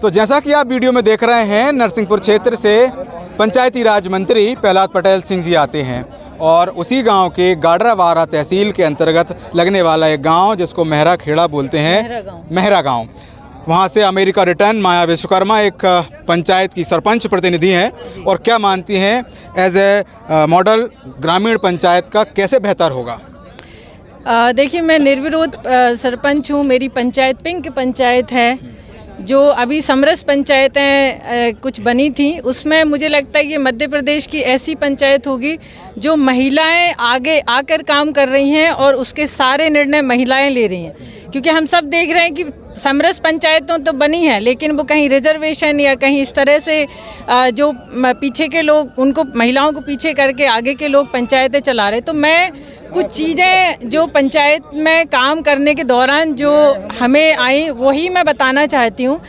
तो जैसा कि आप वीडियो में देख रहे हैं, नरसिंहपुर क्षेत्र से पंचायती राज मंत्री प्रहलाद पटेल सिंह जी आते हैं और उसी गांव के गाडरावारा तहसील के अंतर्गत लगने वाला एक गांव जिसको मेहरा खेड़ा बोलते हैं, मेहरा गांव, वहां से अमेरिका रिटर्न माया विश्वकर्मा एक पंचायत की सरपंच प्रतिनिधि हैं और क्या मानती हैं एज ए मॉडल ग्रामीण पंचायत का कैसे बेहतर होगा। देखिए, मैं निर्विरोध सरपंच हूँ। मेरी पंचायत पिंक पंचायत है। जो अभी समरस पंचायतें कुछ बनी थी, उसमें मुझे लगता है ये मध्य प्रदेश की ऐसी पंचायत होगी जो महिलाएं आगे आकर काम कर रही हैं और उसके सारे निर्णय महिलाएं ले रही हैं। क्योंकि हम सब देख रहे हैं कि समरस पंचायतों तो बनी है, लेकिन वो कहीं रिजर्वेशन या कहीं इस तरह से जो पीछे के लोग, उनको महिलाओं को पीछे करके आगे के लोग पंचायतें चला रहे। तो मैं कुछ चीज़ें जो पंचायत में काम करने के दौरान जो हमें आई, वही मैं बताना चाहती हूँ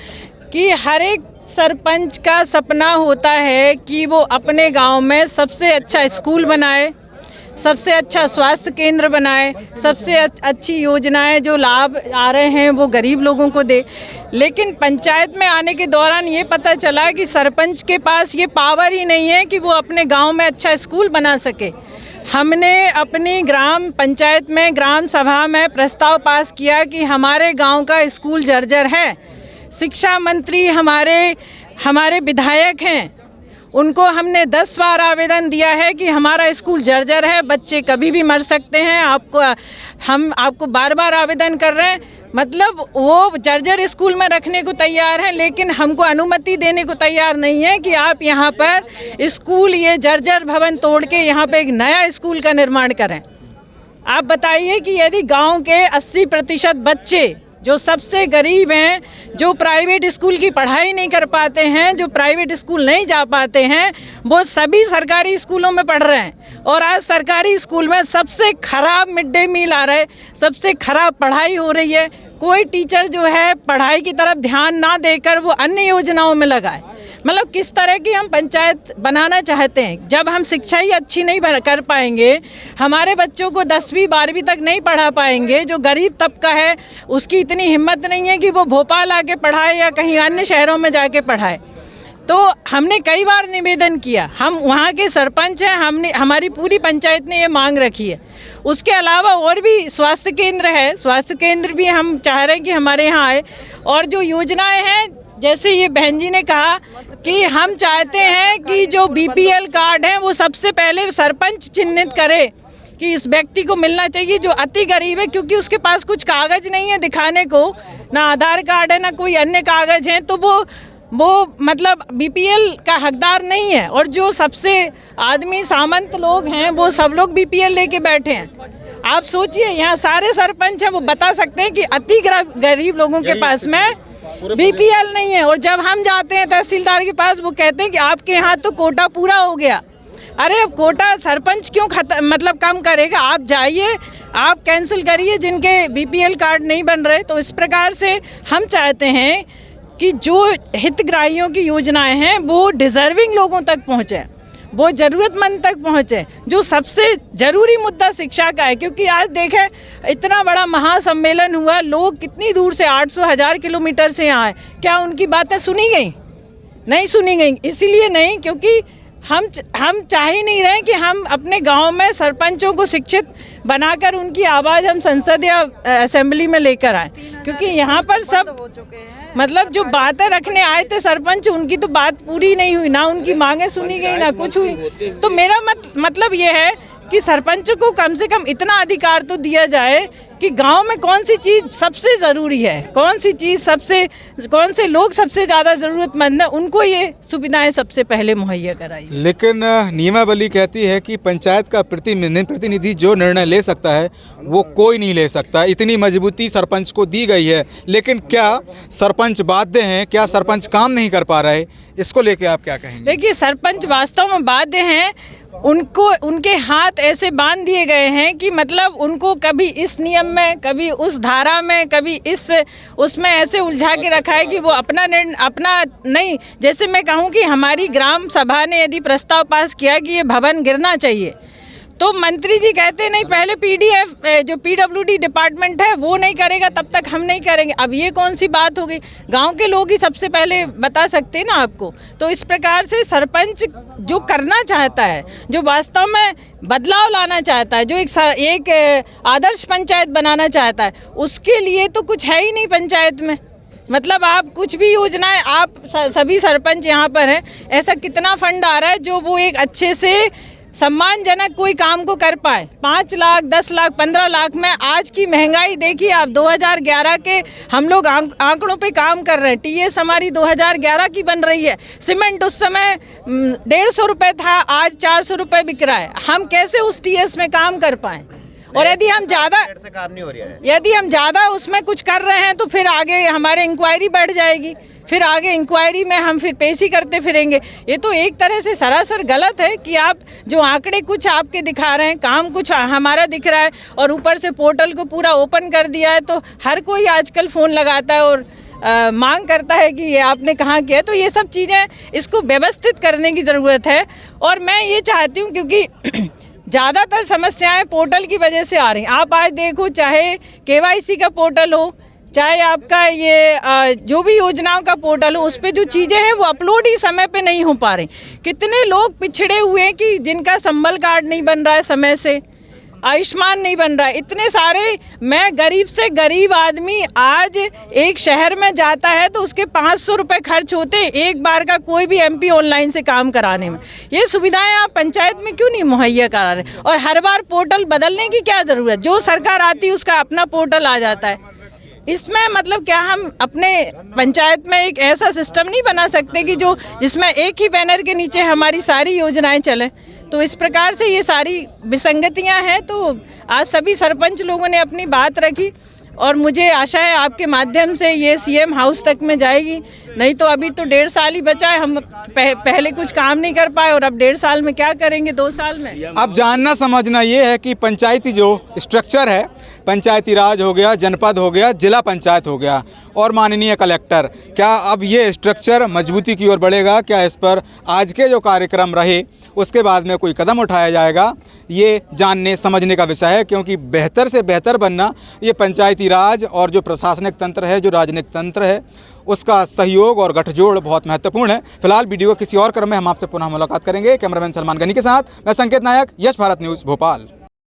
कि हर एक सरपंच का सपना होता है कि वो अपने गांव में सबसे अच्छा स्कूल बनाए, सबसे अच्छा स्वास्थ्य केंद्र बनाए, सबसे अच्छी योजनाएं जो लाभ आ रहे हैं वो गरीब लोगों को दे। लेकिन पंचायत में आने के दौरान ये पता चला कि सरपंच के पास ये पावर ही नहीं है कि वो अपने गांव में अच्छा स्कूल बना सके। हमने अपनी ग्राम पंचायत में, ग्राम सभा में प्रस्ताव पास किया कि हमारे गांव का स्कूल जर्जर है। शिक्षा मंत्री हमारे विधायक हैं, उनको हमने 10 बार आवेदन दिया है कि हमारा स्कूल जर्जर है, बच्चे कभी भी मर सकते हैं। हम आपको बार बार आवेदन कर रहे हैं। मतलब वो जर्जर स्कूल में रखने को तैयार हैं, लेकिन हमको अनुमति देने को तैयार नहीं है कि आप यहाँ पर स्कूल, ये जर्जर भवन तोड़ के यहाँ पे एक नया स्कूल का निर्माण करें। आप बताइए कि यदि गाँव के 80% बच्चे जो सबसे गरीब हैं, जो प्राइवेट स्कूल की पढ़ाई नहीं कर पाते हैं, जो प्राइवेट स्कूल नहीं जा पाते हैं, वो सभी सरकारी स्कूलों में पढ़ रहे हैं। और आज सरकारी स्कूल में सबसे खराब मिड डे मील आ रहा है, सबसे खराब पढ़ाई हो रही है। कोई टीचर जो है पढ़ाई की तरफ ध्यान ना देकर वो अन्य योजनाओं में लगाए। मतलब किस तरह की हम पंचायत बनाना चाहते हैं। जब हम शिक्षा ही अच्छी नहीं कर पाएंगे, हमारे बच्चों को 10वीं 12वीं तक नहीं पढ़ा पाएंगे, जो गरीब तबका है उसकी इतनी हिम्मत नहीं है कि वो भोपाल आके पढ़ाए या कहीं अन्य शहरों में जाके पढ़ाए। तो हमने कई बार निवेदन किया, हम वहाँ के सरपंच हैं, हमारी पूरी पंचायत ने ये मांग रखी है। उसके अलावा और भी स्वास्थ्य केंद्र है, स्वास्थ्य केंद्र भी हम चाह रहे हैं कि हमारे यहाँ आए। और जो योजनाएं हैं, जैसे ये बहन जी ने कहा कि हम चाहते हैं कि जो BPL कार्ड हैं वो सबसे पहले सरपंच चिन्हित करे कि इस व्यक्ति को मिलना चाहिए जो अति गरीब है, क्योंकि उसके पास कुछ कागज़ नहीं है दिखाने को, ना आधार कार्ड है ना कोई अन्य कागज़ हैं, तो वो मतलब BPL का हकदार नहीं है। और जो सबसे आदमी सामंत लोग हैं वो सब लोग BPL लेके बैठे हैं। आप सोचिए, यहाँ सारे सरपंच हैं, वो बता सकते हैं कि अति गरीब लोगों के पास में BPL नहीं है। और जब हम जाते हैं तहसीलदार के पास, वो कहते हैं कि आपके यहाँ तो कोटा पूरा हो गया। अरे अब कोटा सरपंच क्यों मतलब कम करेगा? आप जाइए, आप कैंसिल करिए जिनके BPL कार्ड नहीं बन रहे। तो इस प्रकार से हम चाहते हैं कि जो हितग्राहियों की योजनाएं हैं वो डिज़र्विंग लोगों तक पहुँचे, वो ज़रूरतमंद तक पहुँचे। जो सबसे ज़रूरी मुद्दा शिक्षा का है, क्योंकि आज देखें इतना बड़ा महासम्मेलन हुआ, लोग कितनी दूर से 800-1000 किलोमीटर से यहाँ आए, क्या उनकी बातें सुनी गई? नहीं सुनी गई। इसीलिए नहीं, क्योंकि हम चाह ही नहीं रहे कि हम अपने गांव में सरपंचों को शिक्षित बनाकर उनकी आवाज़ हम संसद या असेंबली में लेकर आए। क्योंकि यहाँ पर सब मतलब जो बातें रखने आए थे सरपंच, उनकी तो बात पूरी नहीं हुई, ना उनकी मांगें सुनी गई, ना कुछ हुई। तो मेरा मतलब ये है कि सरपंच को कम से कम इतना अधिकार तो दिया जाए कि गांव में कौन सी चीज़ सबसे ज़रूरी है, कौन सी चीज़ कौन से लोग सबसे ज़्यादा ज़रूरतमंद हैं, उनको ये सुविधाएं सबसे पहले मुहैया कराई। लेकिन नियमावली कहती है कि पंचायत का प्रतिनिधि जो निर्णय ले सकता है वो कोई नहीं ले सकता। इतनी मजबूती सरपंच को दी गई है, लेकिन क्या सरपंच बाध्य हैं? क्या सरपंच काम नहीं कर पा रहे? इसको लेके आप क्या कहेंगे? देखिए, सरपंच वास्तव में बाध्य हैं। उनके हाथ ऐसे बांध दिए गए हैं कि मतलब उनको कभी इस नियम में, कभी उस धारा में, कभी उसमें ऐसे उलझा के रखा है कि वो अपना नहीं। जैसे मैं कहूँ कि हमारी ग्राम सभा ने यदि प्रस्ताव पास किया कि ये भवन गिरना चाहिए, तो मंत्री जी कहते नहीं पहले पीडीएफ जो पीडब्ल्यूडी डिपार्टमेंट है वो नहीं करेगा तब तक हम नहीं करेंगे। अब ये कौन सी बात हो गई? गांव के लोग ही सबसे पहले बता सकते हैं ना आपको। तो इस प्रकार से सरपंच जो करना चाहता है, जो वास्तव में बदलाव लाना चाहता है, जो एक आदर्श पंचायत बनाना चाहता है, उसके लिए तो कुछ है ही नहीं पंचायत में। मतलब आप कुछ भी योजनाएं, आप सभी सरपंच यहाँ पर हैं, ऐसा कितना फंड आ रहा है जो वो एक अच्छे से सम्मानजनक कोई काम को कर पाए। 5 लाख, 10 लाख, 15 लाख में आज की महंगाई देखिए आप। 2011 के हम लोग आंकड़ों पे काम कर रहे हैं। टीएस हमारी 2011 की बन रही है। सीमेंट उस समय 150 रुपये था, आज 400 रुपये बिक रहा है। हम कैसे उस टीएस में काम कर पाएँ? और यदि हम ज़्यादा उसमें कुछ कर रहे हैं तो फिर आगे हमारे इंक्वायरी बढ़ जाएगी, फिर आगे इंक्वायरी में हम फिर पेश ही करते फिरेंगे। ये तो एक तरह से सरासर गलत है कि आप जो आंकड़े कुछ आपके दिखा रहे हैं, काम कुछ हमारा दिख रहा है, और ऊपर से पोर्टल को पूरा ओपन कर दिया है। तो हर कोई आजकल फ़ोन लगाता है और मांग करता है कि ये आपने कहाँ किया। तो ये सब चीज़ें, इसको व्यवस्थित करने की ज़रूरत है। और मैं ये चाहती हूँ, क्योंकि ज़्यादातर समस्याएं पोर्टल की वजह से आ रही हैं। आप आज देखो, चाहे केवाईसी का पोर्टल हो, चाहे आपका ये जो भी योजनाओं का पोर्टल हो, उस पे जो चीज़ें हैं वो अपलोड ही समय पे नहीं हो पा रही। कितने लोग पिछड़े हुए हैं कि जिनका संबल कार्ड नहीं बन रहा है समय से, आयुष्मान नहीं बन रहा है। इतने सारे, मैं गरीब से गरीब आदमी आज एक शहर में जाता है तो उसके 500 रुपये खर्च होते हैं एक बार का, कोई भी एमपी ऑनलाइन से काम कराने में। ये सुविधाएं आप पंचायत में क्यों नहीं मुहैया करा रहे? और हर बार पोर्टल बदलने की क्या ज़रूरत? जो सरकार आती है उसका अपना पोर्टल आ जाता है। इसमें मतलब क्या हम अपने पंचायत में एक ऐसा सिस्टम नहीं बना सकते कि जिसमें एक ही बैनर के नीचे हमारी सारी योजनाएं चलें? तो इस प्रकार से ये सारी विसंगतियां हैं। तो आज सभी सरपंच लोगों ने अपनी बात रखी, और मुझे आशा है आपके माध्यम से ये सीएम हाउस तक में जाएगी। नहीं तो अभी तो 1.5 साल ही बचा है, हम पहले कुछ काम नहीं कर पाए और अब 1.5 साल में क्या करेंगे 2 साल में? अब जानना समझना ये है कि पंचायती जो स्ट्रक्चर है, पंचायती राज हो गया, जनपद हो गया, जिला पंचायत हो गया और माननीय कलेक्टर, क्या अब ये स्ट्रक्चर मजबूती की ओर बढ़ेगा? क्या इस पर आज के जो कार्यक्रम रहे उसके बाद में कोई कदम उठाया जाएगा? ये जानने समझने का विषय है, क्योंकि बेहतर से बेहतर बनना ये पंचायती राज और जो प्रशासनिक तंत्र है, जो राजनीतिक तंत्र है, उसका सहयोग और गठजोड़ बहुत महत्वपूर्ण है। फिलहाल वीडियो किसी और क्रम में हम आपसे पुनः मुलाकात करेंगे। कैमरामैन सलमान गनी के साथ मैं संकेत नायक, यश भारत न्यूज़, भोपाल।